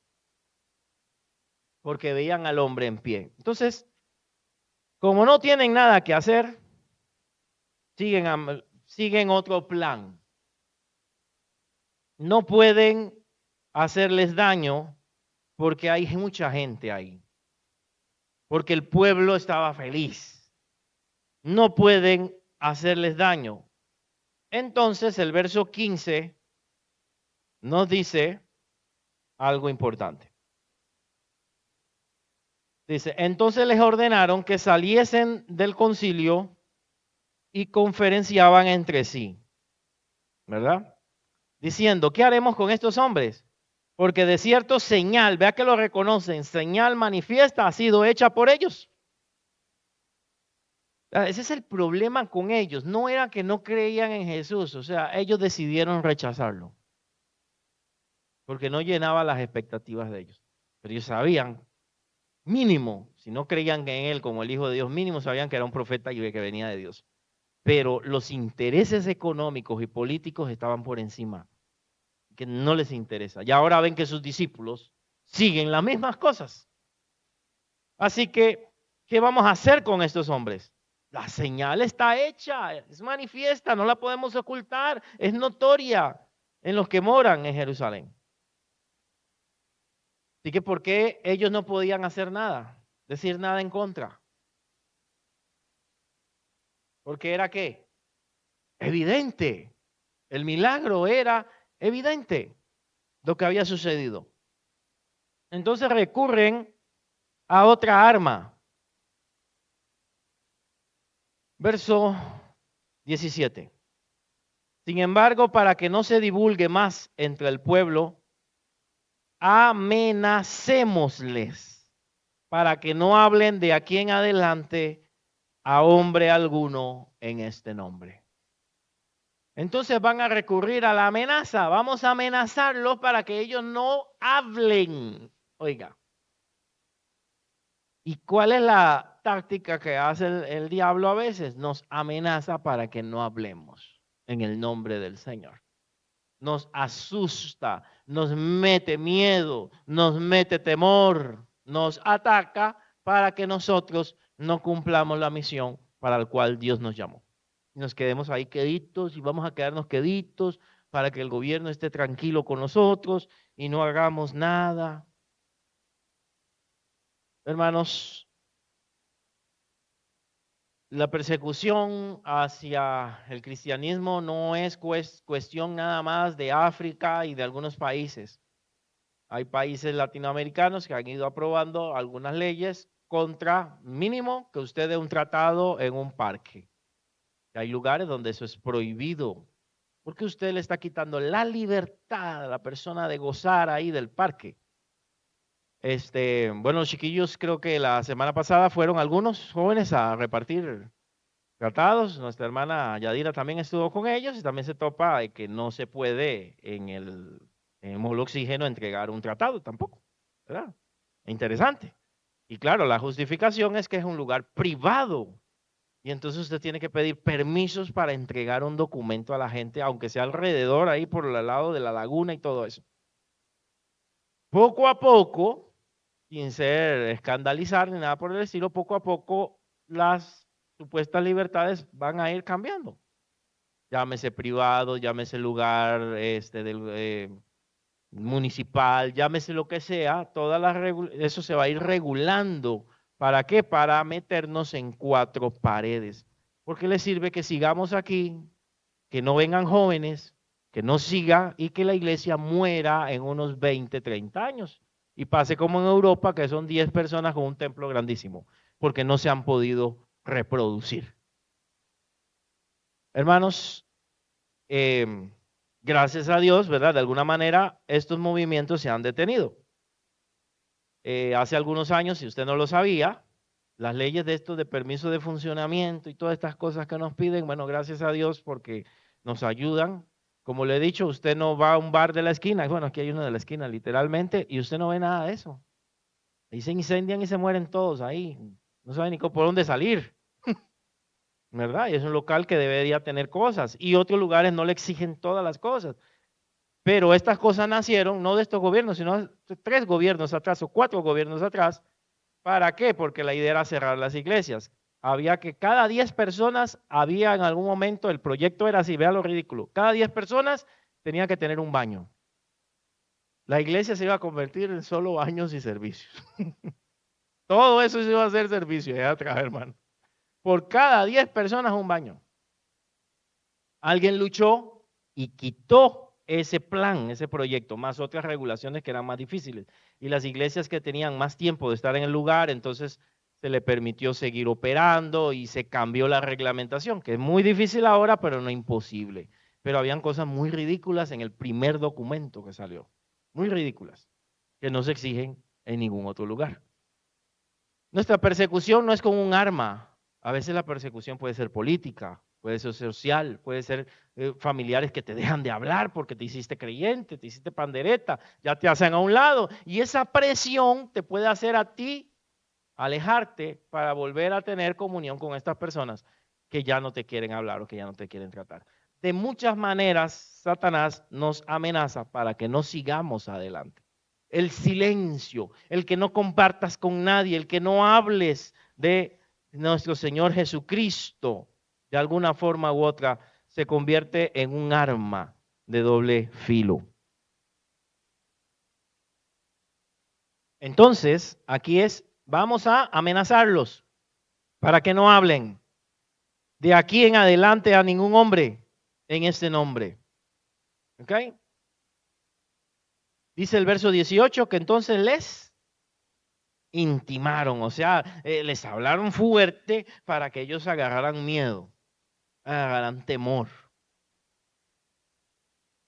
Porque veían al hombre en pie. Entonces, como no tienen nada que hacer, siguen otro plan. No pueden hacerles daño porque hay mucha gente ahí. Porque el pueblo estaba feliz. No pueden hacerles daño. Entonces el verso 15 nos dice algo importante. Dice, entonces les ordenaron que saliesen del concilio y conferenciaban entre sí. ¿Verdad? Diciendo, ¿qué haremos con estos hombres? Porque de cierto señal, vea que lo reconocen, señal manifiesta ha sido hecha por ellos. Ese es el problema con ellos. No era que no creían en Jesús, o sea, ellos decidieron rechazarlo. Porque no llenaba las expectativas de ellos. Pero ellos sabían, mínimo, si no creían en él como el Hijo de Dios, mínimo sabían que era un profeta y que venía de Dios. Pero los intereses económicos y políticos estaban por encima, que no les interesa. Y ahora ven que sus discípulos siguen las mismas cosas. Así que, ¿qué vamos a hacer con estos hombres? La señal está hecha, es manifiesta, no la podemos ocultar, es notoria en los que moran en Jerusalén. Así que, ¿por qué ellos no podían hacer nada? Decir nada en contra. Porque era ¿qué? Evidente. El milagro era evidente lo que había sucedido. Entonces recurren a otra arma. Verso 17. Sin embargo, para que no se divulgue más entre el pueblo, amenacémosles para que no hablen de aquí en adelante a hombre alguno en este nombre. Entonces van a recurrir a la amenaza. Vamos a amenazarlos para que ellos no hablen. Oiga. ¿Y cuál es la táctica que hace el diablo a veces? Nos amenaza para que no hablemos en el nombre del Señor. Nos asusta, nos mete miedo, nos mete temor, nos ataca para que nosotros no cumplamos la misión para la cual Dios nos llamó. Nos quedemos ahí queditos y vamos a quedarnos queditos para que el gobierno esté tranquilo con nosotros y no hagamos nada. Hermanos, la persecución hacia el cristianismo no es cuestión nada más de África y de algunos países. Hay países latinoamericanos que han ido aprobando algunas leyes contra mínimo que usted dé un tratado en un parque. Hay lugares donde eso es prohibido, porque usted le está quitando la libertad a la persona de gozar ahí del parque. Bueno, los chiquillos creo que la semana pasada fueron algunos jóvenes a repartir tratados. Nuestra hermana Yadira también estuvo con ellos y también se topa de que no se puede en el módulo oxígeno entregar un tratado tampoco, ¿verdad? Interesante. Y claro, la justificación es que es un lugar privado y entonces usted tiene que pedir permisos para entregar un documento a la gente, aunque sea alrededor, ahí por el lado de la laguna y todo eso. Poco a poco, sin ser escandalizar ni nada por el estilo, poco a poco las supuestas libertades van a ir cambiando. Llámese privado, llámese lugar municipal, llámese lo que sea, eso se va a ir regulando. ¿Para qué? Para meternos en cuatro paredes. Porque le sirve que sigamos aquí, que no vengan jóvenes, que no siga y que la iglesia muera en unos 20, 30 años. Y pase como en Europa, que son 10 personas con un templo grandísimo, porque no se han podido reproducir. Hermanos, gracias a Dios, ¿verdad? De alguna manera estos movimientos se han detenido. Hace algunos años, si usted no lo sabía, las leyes de estos de permiso de funcionamiento y todas estas cosas que nos piden, bueno, gracias a Dios porque nos ayudan. Como le he dicho, usted no va a un bar de la esquina, bueno, aquí hay uno de la esquina literalmente, y usted no ve nada de eso. Ahí se incendian y se mueren todos ahí. No sabe ni por dónde salir, ¿verdad? Y es un local que debería tener cosas y otros lugares no le exigen todas las cosas. Pero estas cosas nacieron no de estos gobiernos, sino de 3 gobiernos atrás o 4 gobiernos atrás. ¿Para qué? Porque la idea era cerrar las iglesias. Había que cada 10 personas, había en algún momento, el proyecto era así, vea lo ridículo, cada 10 personas tenía que tener un baño. La iglesia se iba a convertir en solo baños y servicios. Todo eso se iba a hacer servicio, ya atrás, hermano. Por cada 10 personas un baño. Alguien luchó y quitó ese plan, ese proyecto, más otras regulaciones que eran más difíciles. Y las iglesias que tenían más tiempo de estar en el lugar, entonces se le permitió seguir operando y se cambió la reglamentación, que es muy difícil ahora, pero no imposible. Pero habían cosas muy ridículas en el primer documento que salió, muy ridículas, que no se exigen en ningún otro lugar. Nuestra persecución no es con un arma. A veces la persecución puede ser política, puede ser social, puede ser familiares que te dejan de hablar porque te hiciste creyente, te hiciste pandereta, ya te hacen a un lado. Y esa presión te puede hacer a ti alejarte para volver a tener comunión con estas personas que ya no te quieren hablar o que ya no te quieren tratar. De muchas maneras, Satanás nos amenaza para que no sigamos adelante. El silencio, el que no compartas con nadie, el que no hables de nuestro Señor Jesucristo, de alguna forma u otra, se convierte en un arma de doble filo. Entonces, aquí vamos a amenazarlos para que no hablen de aquí en adelante a ningún hombre en este nombre. ¿Ok? Dice el verso 18 que entonces les intimaron, o sea, les hablaron fuerte para que ellos agarraran miedo, agarraran temor.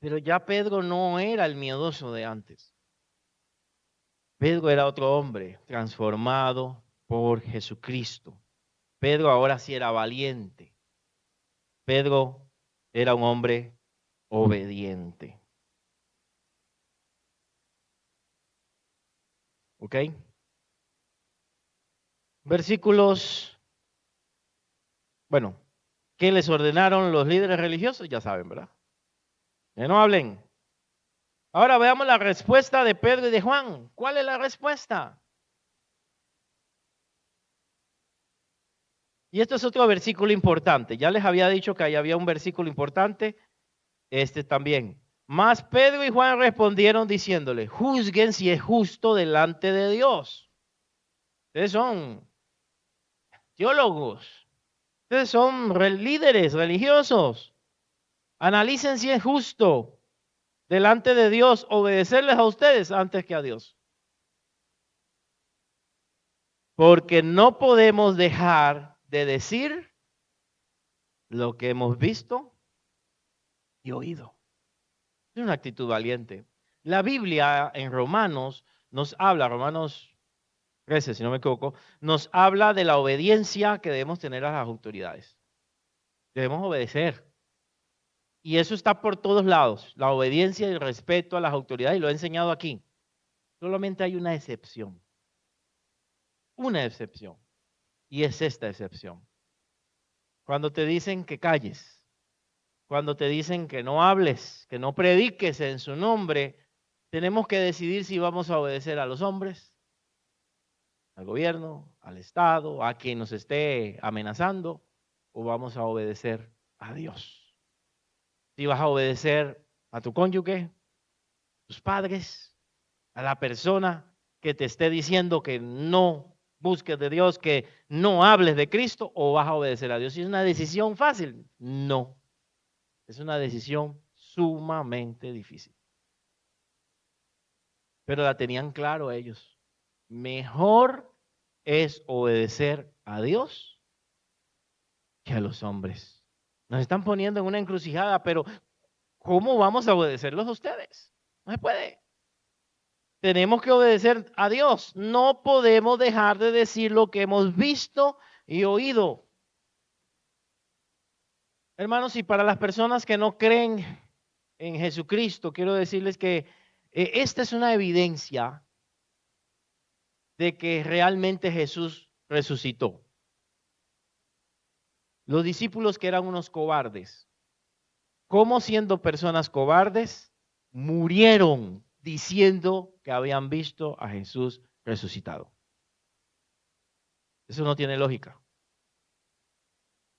Pero ya Pedro no era el miedoso de antes. Pedro era otro hombre transformado por Jesucristo. Pedro ahora sí era valiente. Pedro era un hombre obediente. ¿Ok? Versículos, bueno, ¿qué les ordenaron los líderes religiosos? Ya saben, ¿verdad? Que no hablen. Ahora veamos la respuesta de Pedro y de Juan. ¿Cuál es la respuesta? Y esto es otro versículo importante. Ya les había dicho que ahí había un versículo importante. Este también. Mas Pedro y Juan respondieron diciéndole, juzguen si es justo delante de Dios. Ustedes son teólogos. Ustedes son líderes religiosos. Analicen si es justo delante de Dios obedecerles a ustedes antes que a Dios. Porque no podemos dejar de decir lo que hemos visto y oído. Es una actitud valiente. La Biblia en Romanos nos habla, Romanos 13, si no me equivoco, nos habla de la obediencia que debemos tener a las autoridades. Debemos obedecer. Y eso está por todos lados, la obediencia y el respeto a las autoridades, y lo he enseñado aquí. Solamente hay una excepción, y es esta excepción. Cuando te dicen que calles, cuando te dicen que no hables, que no prediques en su nombre, tenemos que decidir si vamos a obedecer a los hombres, al gobierno, al Estado, a quien nos esté amenazando, o vamos a obedecer a Dios. Si vas a obedecer a tu cónyuge, tus padres, a la persona que te esté diciendo que no busques de Dios, que no hables de Cristo, o vas a obedecer a Dios. ¿Es una decisión fácil? No. Es una decisión sumamente difícil. Pero la tenían claro ellos. Mejor es obedecer a Dios que a los hombres. Nos están poniendo en una encrucijada, pero ¿cómo vamos a obedecerlos a ustedes? No se puede. Tenemos que obedecer a Dios. No podemos dejar de decir lo que hemos visto y oído. Hermanos, y para las personas que no creen en Jesucristo, quiero decirles que esta es una evidencia de que realmente Jesús resucitó. Los discípulos que eran unos cobardes, ¿cómo siendo personas cobardes murieron diciendo que habían visto a Jesús resucitado? Eso no tiene lógica.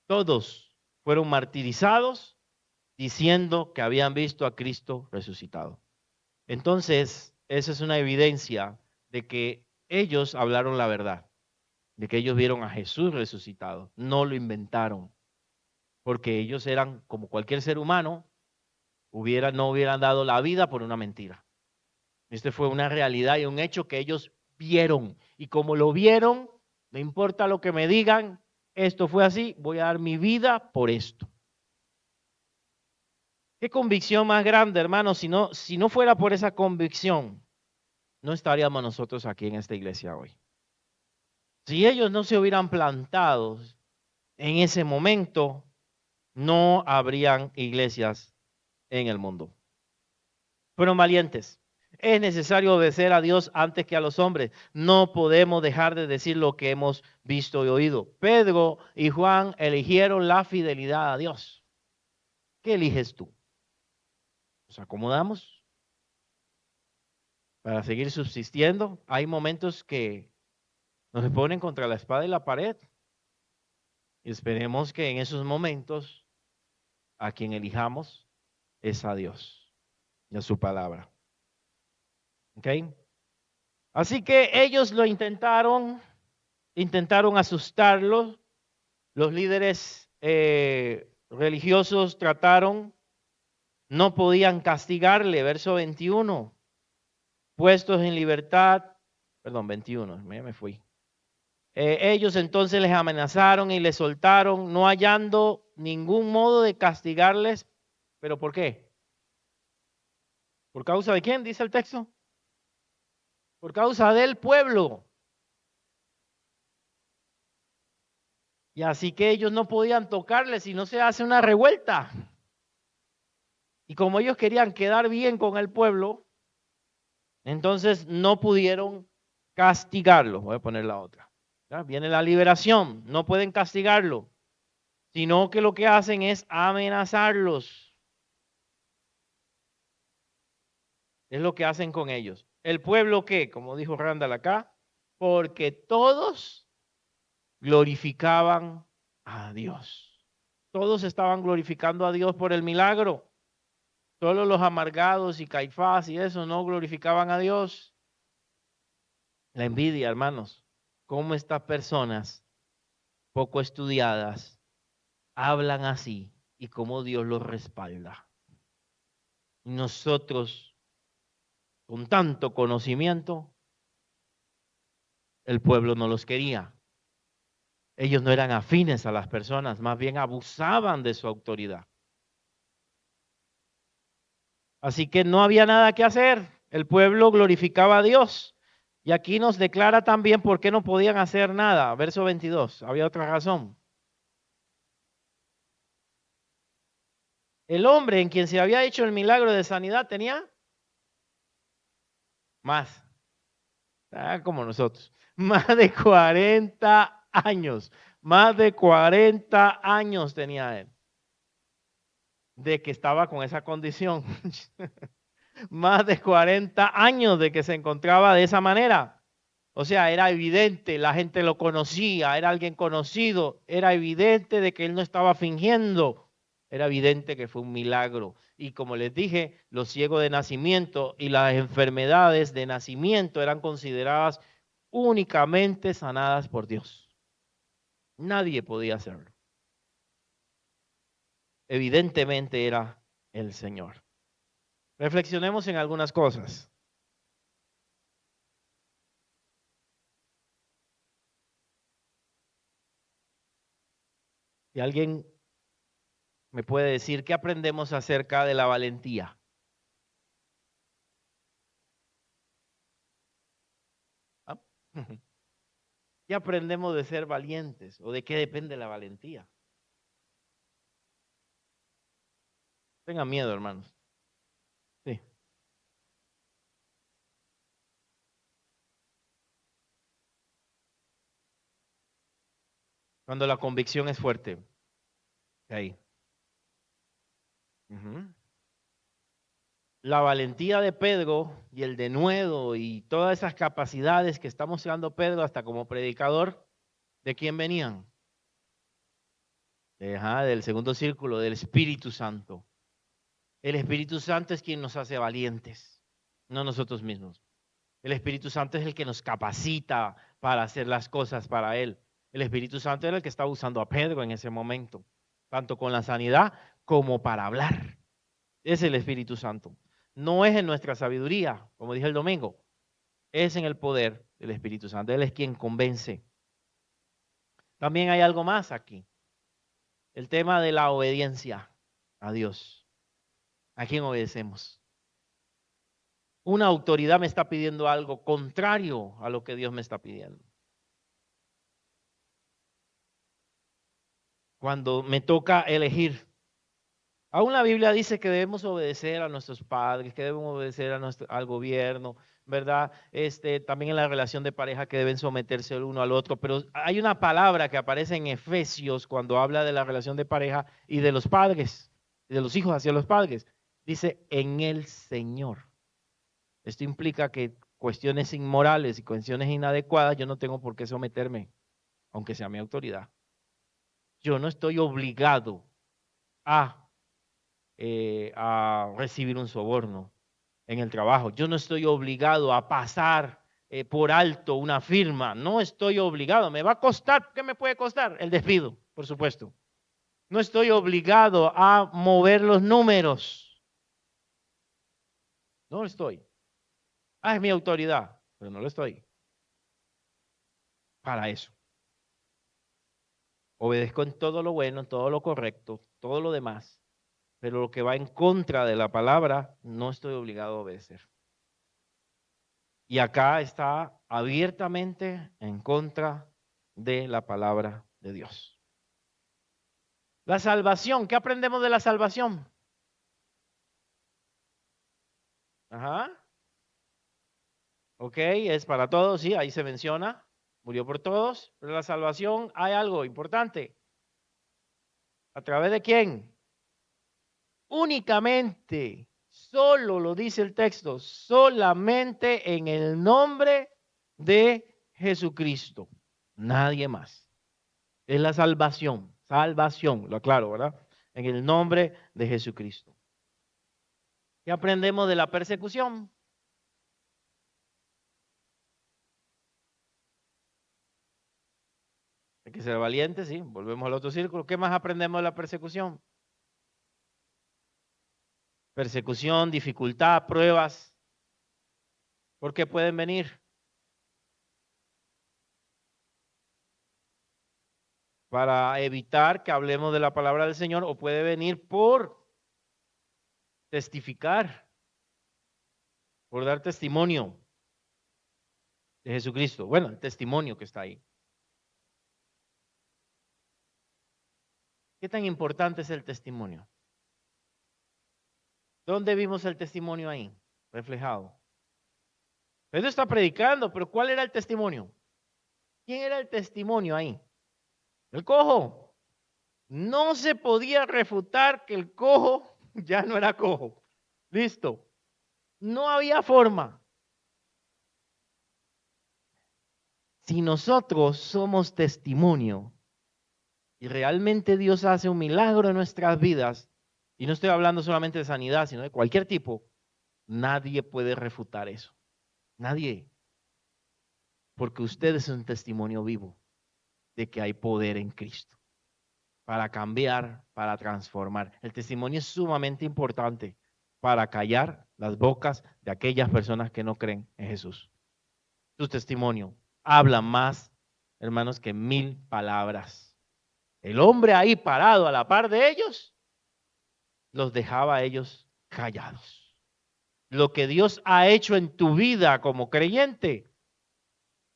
Todos fueron martirizados diciendo que habían visto a Cristo resucitado. Entonces, esa es una evidencia de que ellos hablaron la verdad, de que ellos vieron a Jesús resucitado, no lo inventaron, porque ellos eran como cualquier ser humano, no hubieran dado la vida por una mentira. Este fue una realidad y un hecho que ellos vieron, y como lo vieron, no importa lo que me digan, esto fue así, voy a dar mi vida por esto. ¿Qué convicción más grande, hermano? Si no fuera por esa convicción, no estaríamos nosotros aquí en esta iglesia hoy. Si ellos no se hubieran plantado en ese momento, no habrían iglesias en el mundo. Fueron valientes. Es necesario obedecer a Dios antes que a los hombres. No podemos dejar de decir lo que hemos visto y oído. Pedro y Juan eligieron la fidelidad a Dios. ¿Qué eliges tú? ¿Nos acomodamos para seguir subsistiendo? Hay momentos que nos ponen contra la espada y la pared. Y esperemos que en esos momentos a quien elijamos es a Dios y a su palabra. ¿Ok? Así que ellos lo intentaron asustarlos. Los líderes religiosos trataron, no podían castigarle. Verso 21. Puestos en libertad, perdón, 21, me fui. Ellos entonces les amenazaron y les soltaron, no hallando ningún modo de castigarles. ¿Pero por qué? ¿Por causa de quién? Dice el texto. Por causa del pueblo. Y así que ellos no podían tocarles si no se hace una revuelta. Y como ellos querían quedar bien con el pueblo, entonces no pudieron castigarlo. Voy a poner la otra. ¿Ya? Viene la liberación. No pueden castigarlo, sino que lo que hacen es amenazarlos. Es lo que hacen con ellos. El pueblo, ¿qué? Como dijo Randall acá, porque todos glorificaban a Dios. Todos estaban glorificando a Dios por el milagro. Solo los amargados y Caifás y eso no glorificaban a Dios. La envidia, hermanos. Cómo estas personas poco estudiadas hablan así y cómo Dios los respalda. Y nosotros, con tanto conocimiento, el pueblo no los quería. Ellos no eran afines a las personas, más bien abusaban de su autoridad. Así que no había nada que hacer. El pueblo glorificaba a Dios. Y aquí nos declara también por qué no podían hacer nada. Verso 22. Había otra razón. El hombre en quien se había hecho el milagro de sanidad tenía más. Como nosotros. Más de 40 años. Más de 40 años tenía él. De que estaba con esa condición. Más de 40 años de que se encontraba de esa manera. O sea, era evidente, la gente lo conocía, era alguien conocido, era evidente de que él no estaba fingiendo, era evidente que fue un milagro. Y como les dije, los ciegos de nacimiento y las enfermedades de nacimiento eran consideradas únicamente sanadas por Dios. Nadie podía hacerlo. Evidentemente era el Señor. Reflexionemos en algunas cosas. Si alguien me puede decir qué aprendemos acerca de la valentía. ¿Ah? ¿Qué aprendemos de ser valientes? ¿O de qué depende la valentía? Tengan miedo, hermanos. Sí. Cuando la convicción es fuerte. Ahí. Ujú. La valentía de Pedro y el denuedo y todas esas capacidades que está mostrando Pedro hasta como predicador, ¿de quién venían? Del segundo círculo, del Espíritu Santo. El Espíritu Santo es quien nos hace valientes, no nosotros mismos. El Espíritu Santo es el que nos capacita para hacer las cosas para Él. El Espíritu Santo era el que estaba usando a Pedro en ese momento, tanto con la sanidad como para hablar. Es el Espíritu Santo. No es en nuestra sabiduría, como dije el domingo, es en el poder del Espíritu Santo. Él es quien convence. También hay algo más aquí. El tema de la obediencia a Dios. ¿A quién obedecemos? Una autoridad me está pidiendo algo contrario a lo que Dios me está pidiendo. Cuando me toca elegir. Aún la Biblia dice que debemos obedecer a nuestros padres, que debemos obedecer al gobierno, ¿verdad? También en la relación de pareja que deben someterse el uno al otro. Pero hay una palabra que aparece en Efesios cuando habla de la relación de pareja y de los padres, de los hijos hacia los padres. Dice, en el Señor. Esto implica que cuestiones inmorales y cuestiones inadecuadas yo no tengo por qué someterme, aunque sea mi autoridad. Yo no estoy obligado a recibir un soborno en el trabajo. Yo no estoy obligado a pasar por alto una firma. No estoy obligado. ¿Me va a costar? ¿Qué me puede costar? El despido, por supuesto. No estoy obligado a mover los números. No lo estoy. Es mi autoridad, pero no lo estoy. Para eso. Obedezco en todo lo bueno, en todo lo correcto, todo lo demás. Pero lo que va en contra de la palabra, no estoy obligado a obedecer. Y acá está abiertamente en contra de la palabra de Dios. La salvación, ¿qué aprendemos de la salvación? Ajá. Ok, es para todos, sí, ahí se menciona. Murió por todos, pero la salvación hay algo importante. ¿A través de quién? Únicamente, solo lo dice el texto, solamente en el nombre de Jesucristo. Nadie más. Es la salvación, lo aclaro, ¿verdad? En el nombre de Jesucristo. ¿Qué aprendemos de la persecución? Hay que ser valiente, sí. Volvemos al otro círculo. ¿Qué más aprendemos de la persecución? Persecución, dificultad, pruebas. ¿Por qué pueden venir? Para evitar que hablemos de la palabra del Señor, o puede venir por testificar, por dar testimonio. de Jesucristo. Bueno, el testimonio que está ahí. ¿Qué tan importante es el testimonio? ¿Dónde vimos el testimonio ahí? Reflejado. Pedro está predicando, pero ¿cuál era el testimonio? ¿Quién era el testimonio ahí? El cojo. No se podía refutar que el cojo ya no era cojo. Listo. No había forma. Si nosotros somos testimonio y realmente Dios hace un milagro en nuestras vidas, y no estoy hablando solamente de sanidad, sino de cualquier tipo, nadie puede refutar eso. Nadie. Porque usted es un testimonio vivo de que hay poder en Cristo para cambiar, para transformar. El testimonio es sumamente importante para callar las bocas de aquellas personas que no creen en Jesús. Tu testimonio habla más, hermanos, que 1000 palabras. El hombre ahí parado a la par de ellos, los dejaba a ellos callados. Lo que Dios ha hecho en tu vida como creyente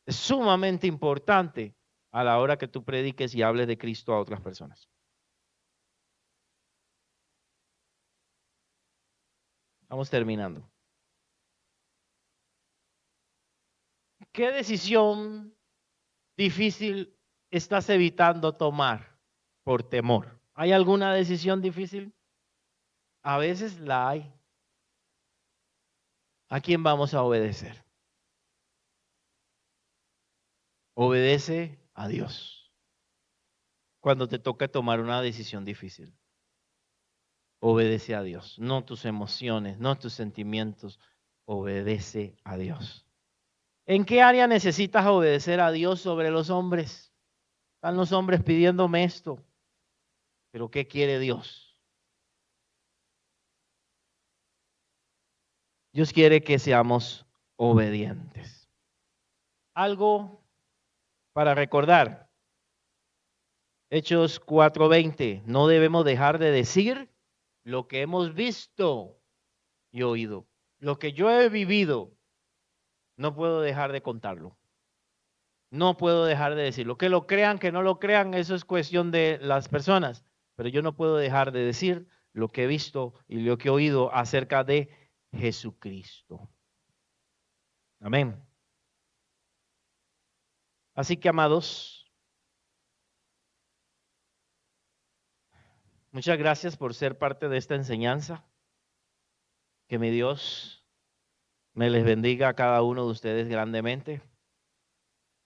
es sumamente importante a la hora que tú prediques y hables de Cristo a otras personas. Vamos terminando. ¿Qué decisión difícil estás evitando tomar por temor? ¿Hay alguna decisión difícil? A veces la hay. ¿A quién vamos a obedecer? Obedece a Dios cuando te toca tomar una decisión difícil. Obedece a Dios, no tus emociones, no tus sentimientos. Obedece a Dios. ¿En qué área necesitas obedecer a Dios sobre los hombres? Están los hombres pidiéndome esto, pero ¿qué quiere Dios? Dios quiere que seamos obedientes. Algo para recordar. Hechos 4:20. No debemos dejar de decir lo que hemos visto y oído. Lo que yo he vivido, no puedo dejar de contarlo. No puedo dejar de decirlo. Que lo crean, que no lo crean, eso es cuestión de las personas. Pero yo no puedo dejar de decir lo que he visto y lo que he oído acerca de Jesucristo. Amén. Así que, amados, muchas gracias por ser parte de esta enseñanza. Que mi Dios me les bendiga a cada uno de ustedes grandemente.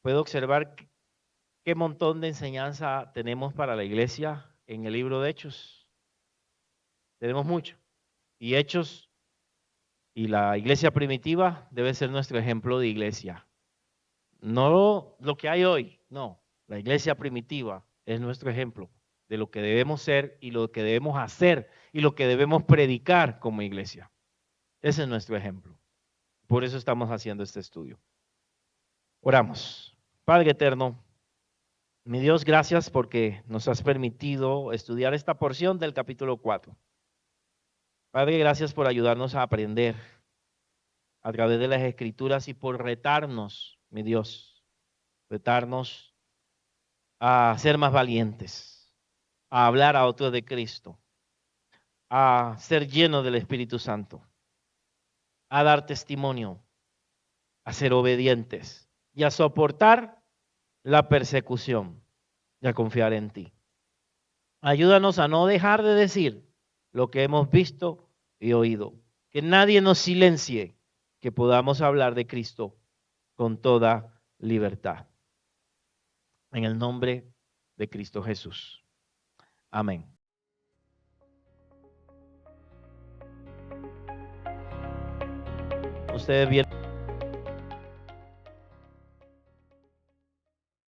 Puedo observar qué montón de enseñanza tenemos para la iglesia en el libro de Hechos. Tenemos mucho. Y Hechos y la iglesia primitiva debe ser nuestro ejemplo de iglesia. No lo que hay hoy, no. La iglesia primitiva es nuestro ejemplo de lo que debemos ser y lo que debemos hacer y lo que debemos predicar como iglesia. Ese es nuestro ejemplo. Por eso estamos haciendo este estudio. Oramos. Padre eterno, mi Dios, gracias porque nos has permitido estudiar esta porción del capítulo 4. Padre, gracias por ayudarnos a aprender a través de las Escrituras y por retarnos, mi Dios, retarnos a ser más valientes, a hablar a otros de Cristo, a ser llenos del Espíritu Santo, a dar testimonio, a ser obedientes y a soportar la persecución y a confiar en ti. Ayúdanos a no dejar de decir lo que hemos visto y oído. Que nadie nos silencie, que podamos hablar de Cristo con toda libertad. En el nombre de Cristo Jesús. Amén. Ustedes bien.